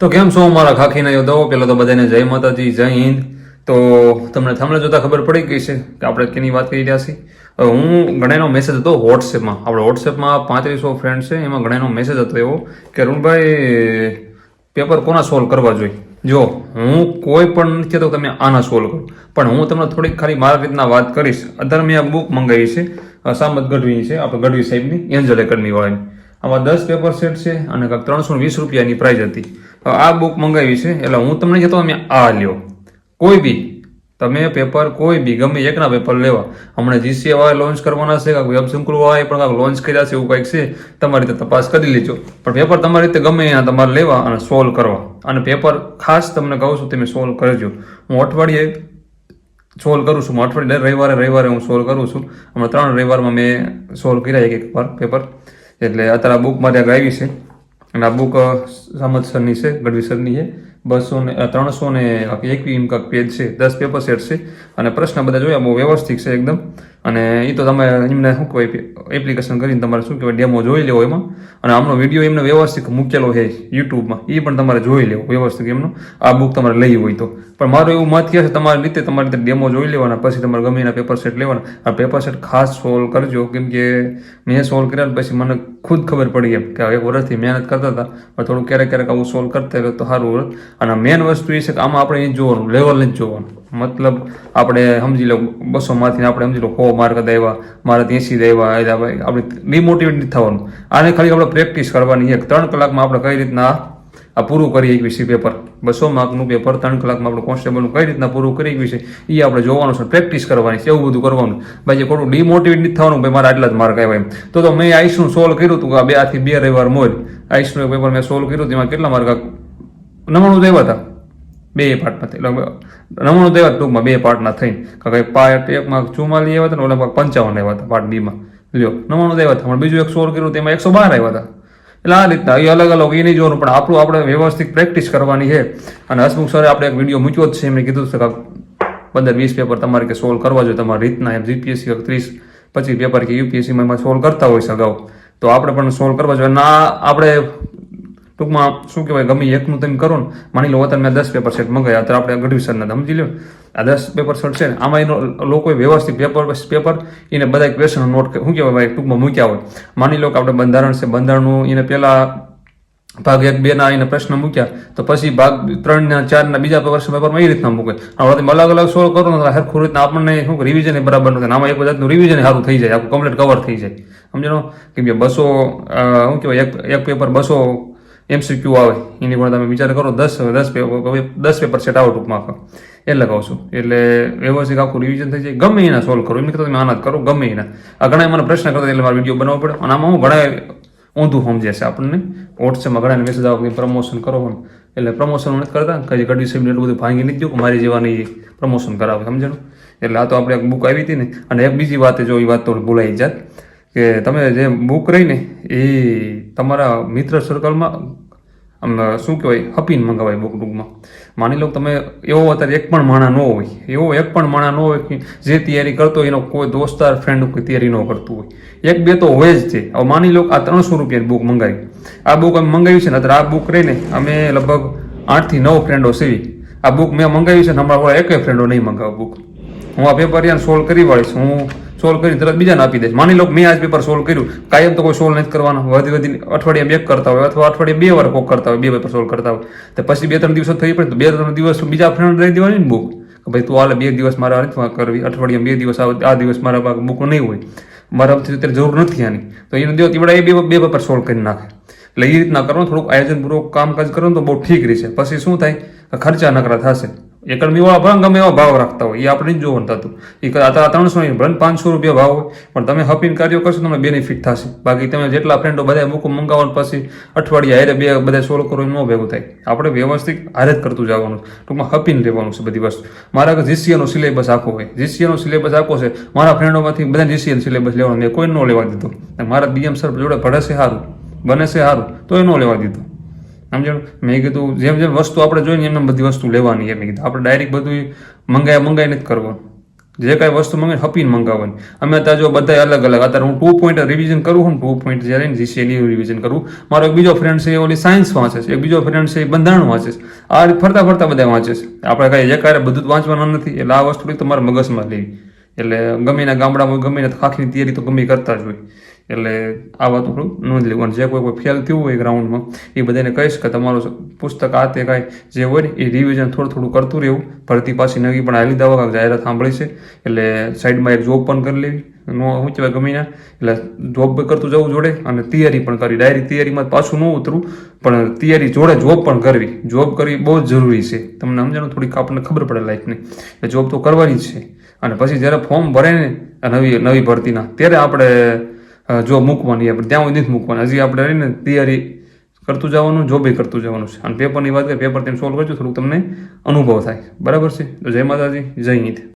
તો કેમ છો મારા ખાખીના યોદ્ધાઓ? પેલા તો બધાને જય માતાજી, જય હિન્દ. તો તમને થંબનેલ જોતા ખબર પડી ગઈ છે કે આપણે કેની વાત કરી રહ્યા છીએ. હું ઘણાનો મેસેજ હતો વોટ્સએપમાં, આપણે વોટ્સએપમાં 3500 ફ્રેન્ડ છે, એમાં ઘણાનો મેસેજ હતો એવો કે અરુણભાઈ પેપર કોના સોલ્વ કરવા જોઈએ. જો હું કોઈ પણ નથી કહેતો તમે આના સોલ્વ કરો, પણ હું તમને થોડીક ખાલી મારા રીતના વાત કરીશ. અત્યારે મેં આ બુક મંગાવી છે, સામત ગઢવીની છે, આપણે ગઢવી સાહેબની, એન્જલ એકેડમી વાળાની. આમાં 10 પેપર સેટ છે અને કંઈક 320 રૂપિયાની પ્રાઇસ હતી. આ બુક મંગાવી છે એટલે હું તમને કહેતો તમે આ લ્યો. કોઈ બી તમે પેપર કોઈ બી ગમે એકના પેપર લેવા. હમણાં જીસીએ વાળા લોન્ચ કરવાના છે, કાંઈક વેબશંકુલ વાળાએ પણ કાંઈક લોન્ચ કર્યા છે, એવું કંઈક છે. તમારી રીતે તપાસ કરી લેજો, પણ પેપર તમારી રીતે ગમે એના તમારે લેવા અને સોલ્વ કરવા. અને પેપર ખાસ તમને કહું છું તમે સોલ્વ કરજો. હું અઠવાડિયે સોલ્વ કરું છું, અઠવાડિયે રવિવારે હું સોલ્વ કરું છું. હમણાં 3 રવિવારમાં મેં સોલ્વ કર્યા એક વાર પેપર. એટલે અત્યારે આ બુક મારે આવી છે અને આ બુક સામત સરની છે, ગઢવી સરની છે. 321 એમ કાંઈક પેજ છે, 10 પેપર સેટ છે અને પ્રશ્ન બધા જોયા બહુ વ્યવસ્થિત છે એકદમ. અને એ તો તમે એમને શું કહેવાય એપ્લિકેશન કરીને તમારે શું કહેવાય ડેમો જોઈ લેવો એમાં. અને આમનો વિડીયો એમને વ્યવસ્થિત મૂકેલો છે યુટ્યુબમાં, એ પણ તમારે જોઈ લેવો વ્યવસ્થિત એમનો. આ બુક તમારે લઈ હોય તો પણ મારું એવું મત કહે છે તમારી રીતે ડેમો જોઈ લેવાના, પછી તમારે ગમે એના પેપર સેટ લેવાના. આ પેપર સેટ ખાસ સોલ્વ કરજો, કેમ કે મેં સોલ્વ કર્યા પછી મને ખુદ ખબર પડી એમ કે એક વર્ષથી મહેનત કરતા હતા, પણ થોડું ક્યારેક આવું સોલ્વ કરતા હોય તો સારું હોત. અને મેઇન વસ્તુ એ છે કે આમાં આપણે એ જોવાનું લેવલ નથી જોવાનું. મતલબ આપણે સમજી લો 200માંથી આપણે સમજી લો 100 માર્ક આવ્યા, મારા 80 આવ્યા, આપણે ડિમોટિવેટ નથી થવાનું. આને ખાલી આપણે પ્રેક્ટિસ કરવાની છે. 3 કલાકમાં આપણે કઈ રીતના આ પૂરું કરી શકીએ પેપર. 200 માર્કનું પેપર 3 કલાકમાં આપણે કોન્સ્ટેબલનું કઈ રીતના પૂરું કરી શકીએ એ આપણે જોવાનું છે, પ્રેક્ટિસ કરવાની છે, એવું બધું કરવાનું. ભાઈ ખોટું ડિમોટિવેટ નથી થવાનું ભાઈ મારા આટલા જ માર્ક આવ્યા એમ. તો મેં આઈસનું સોલ્વ કર્યું હતું આ 2 રવિવાર મોર આઈસનું પેપર મેં સોલ્વ કર્યું હતું. એમાં કેટલા માર્ક 99 આવ્યા હતા 2 પાર્ટના. એટલે 99 આવ્યા ટૂંકમાં 2 પાર્ટના થઈને. કારણ કે પાર્ટ 1માં 44 આવ્યા હતા ને ઓલા 55 આવ્યા હતા પાર્ટ બીમાં. લ્યો 99 આવ્યા હતા. બીજું એક સોલ્વ કર્યું તેમાં 112 આવ્યા હતા. એટલે આ રીતના એ અલગ અલગ એ નહીં જોવાનું, પણ આપણું આપણે વ્યવસ્થિત પ્રેક્ટિસ કરવાની છે. અને હસમુખ સરે આપણે એક વિડીયો મૂક્યો જ છે, એમને કીધું છે કે 15-20 પેપર તમારે કે સોલ્વ કરવા જોઈએ તમારી રીતના. એમ જીપીએસસી 30-25 પેપર કે યુપીએસસીમાં એમાં સોલ્વ કરતા હોય છે અગાઉ, તો આપણે પણ સોલ્વ કરવા જોઈએ. ના આપણે ટૂંકમાં શું કહેવાય ગમે એકનું તમે કરો ને. માની લો અત્યારે મેં 10 પેપર સેટ મંગાવ્યા, અત્યારે આપણે ગઢવી સરના સમજી લો આ 10 પેપર સેટ છે ને, આમાં એનો લોકોએ વ્યવસ્થિત પેપર એને બધા ક્વેશ્ચન નોટ શું કહેવાય ટૂંકમાં મૂક્યા હોય. માની લો કે આપણે બંધારણ છે, બંધારણનું એને પહેલાં ભાગ 1-2 ના એને પ્રશ્ન મૂક્યા, તો પછી ભાગ 3-4 બીજા પેપરમાં એ રીતના મૂકે. હવે અલગ અલગ સોલ્વ કરો ને સરખું રીતના આપણને શું રિવિઝન બરાબર નથી. આમાં એક જાતનું રિવિઝન સારું થઈ જાય, આખું કમ્પ્લીટ કવર થઈ જાય. સમજો કે 200 શું કહેવાય એક પેપર 200 MCQ આવે, એની પણ તમે વિચાર કરો 10 પેપર સેટ આવો ટૂંકમાં એટલે કહું છું. એટલે વ્યવસ્થિત આખું રિવિઝન થઈ જાય. ગમે એના સોલ્વ કરો, એમ કહેતો તમે આના જ કરો ગમે એના. આ ઘણા મને પ્રશ્ન કરતા એટલે મારે વિડીયો બનાવવો પડે. અને આમાં હું ઘણા ઊંધું સમજે છે આપણને. વોટ્સએપમાં ઘણા મેસેજ આવે કે પ્રમોશન કરો ને, એટલે પ્રમોશન નથી કરતા. કઈ ગઢવી સાહેબને એટલું બધું ભાંગી નથી દઉં કે મારી જેવાની પ્રમોશન કરાવે, સમજણું. એટલે આ તો આપણે એક બુક આવી હતી ને. અને એક બીજી વાત જો એ વાત તો ભૂલાઈ જાય કે તમે જે બુક રહી ને એ તમારા મિત્ર સર્કલમાં આમ શું કહેવાય હપીને મંગાવાય બુક ટૂંકમાં. માની લો તમે એવો અત્યારે એક પણ માણા ન હોય, એવો એક પણ માણા ન હોય કે જે તૈયારી કરતો હોય એનો કોઈ દોસ્તાર ફ્રેન્ડ કોઈ તૈયારી ન કરતું હોય. 1-2 તો હોય જ છે. હવે માની લો આ 300 રૂપિયાની બુક મંગાવી, આ બુક અમે મંગાવી છે ને, અત્યારે આ બુક રહીને અમે લગભગ 8 થી 9 ફ્રેન્ડો સેવી. આ બુક મેં મંગાવી છે ને, હમણાં એક ફ્રેન્ડો નહીં મંગાવ બુક. હું આ પેપર યાર સોલ્વ કરી વાળીશ, હું સોલ્વ કરી તરત બીજાને આપી દઈશ. માની લો મેં આજ પેપર સોલ્વ કર્યું, કાયમ તો કોઈ સોલ્વ નથી કરવાના. વધી અઠવાડિયે 2 કરતા હોય અથવા અઠવાડિયે 2 વાર કોક કરતા હોય, 2 પેપર સોલ્વ કરતા હોય, તો પછી 2-3 દિવસ થઈ પડે તો 2-3 દિવસ બીજા ફ્રેન્ડ રહી દેવાની ને બુક કે ભાઈ તું હાલે 2 દિવસ મારા કરવી, અઠવાડિયામાં 2 દિવસ આ દિવસ મારા બુક નહીં હોય, મારા અત્યારે જરૂર નથી આની, તો એને દો તીવડા એ 2 પેપર સોલ્વ કરી નાખે. એટલે એ રીતના કરવાનું, થોડુંક આયોજનપૂર્વક કામકાજ કરો ને તો બહુ ઠીક રહેશે. પછી શું થાય ખર્ચા નકરા થશે. એકેડમી વાળા ભલે ગમે એવા ભાવ રાખતા હોય, એ આપણે જ જોવાનું થતું. એ 300 ભલે 500 રૂપિયા ભાવ હોય, પણ તમે હપીને કાર્યો કરશો તમને બેનિફિટ થશે. બાકી તમે જેટલા ફ્રેન્ડો બધા બુકો મંગાવવાનું પછી અઠવાડિયા હારે બધા સોલ્વ કરો ન ભેગું થાય. આપણે વ્યવસ્થિત હારે જ કરતું જવાનું, ટૂંકમાં હપીને રહેવાનું છે બધી વસ્તુ. મારા જીસીએનો સિલેબસ આખો હોય, જીસીએનો સિલેબસ આખો છે. મારા ફ્રેન્ડોમાંથી બધા જીસીએનો સિલેબસ લેવાનો, મેં કોઈ ન લેવા દીધો. મારા બીએમ સર જોડે ભણે છે સારું, બને છે સારું, તો એ ન લેવા દીધું. સમજણ. મેં કીધું જેમ વસ્તુ આપણે જોઈને એમને બધી વસ્તુ લેવાની. મેં કીધું આપણે ડાયરેક્ટ બધું મંગાઈ નથી કરવાનું. જે કાંઈ વસ્તુ મંગાવી હપીને મંગાવવાની. અમે અત્યારે જો બધા અલગ અલગ, અત્યારે હું 2 પોઈન્ટ રિવિઝન કરું છું, 2 પોઈન્ટ જ્યારે જીસીએની રિવિઝન કરું. મારો એક બીજો ફ્રેન્ડ છે ઓલી સાયન્સ વાંચે છે, એક બીજો ફ્રેન્ડ છે એ બંધારણ વાંચે છે. આ રીતે ફરતા ફરતા બધા વાંચે છે. આપણે કાંઈ એકારે બધું જ વાંચવાનું નથી, એટલે આ વસ્તુ તમારે મગજમાં લેવી. એટલે ગમેના ગામડામાં ગમે ખાખીની તૈયારી તો ગમે કરતા જ હોય. એટલે આ વાત થોડું નોંધ લેવું. અને જે કોઈ ફેલ થયું હોય ગ્રાઉન્ડમાં એ બધાને કહીશ કે તમારું પુસ્તક આ તે કાંઈ જે હોય ને એ રિવિઝન થોડું કરતું રહેવું. ભરતી પાછી નવી પણ હાલી દવા કાંઈક જાહેરાત સાંભળી છે, એટલે સાઈડમાં એક જોબ પણ કરી લેવી. શું કહેવાય ગમે ના, એટલે જોબ કરતું જવું જોડે અને તૈયારી પણ કરવી. ડાયરી તૈયારીમાં પાછું ન ઉતરવું, પણ તૈયારી જોડે જોબ પણ કરવી. જોબ કરવી બહુ જ જરૂરી છે. તમને સમજાણું? થોડીક આપણને ખબર પડે લાઈફની, એટલે જોબ તો કરવાની જ છે. અને પછી જ્યારે ફોર્મ ભરે ને નવી ભરતીના, ત્યારે આપણે જો મૂકવાની, આપણે ત્યાં સુધી નથી મૂકવાની. હજી આપણે રહીને તૈયારી કરતું જવાનું, જોબે કરતું જવાનું છે. અને પેપરની વાત કરીએ, પેપર તેમ સોલ્વ કરજો, થોડુંક તમને અનુભવ થાય. બરાબર છે? તો જય માતાજી, જય હિન્દ.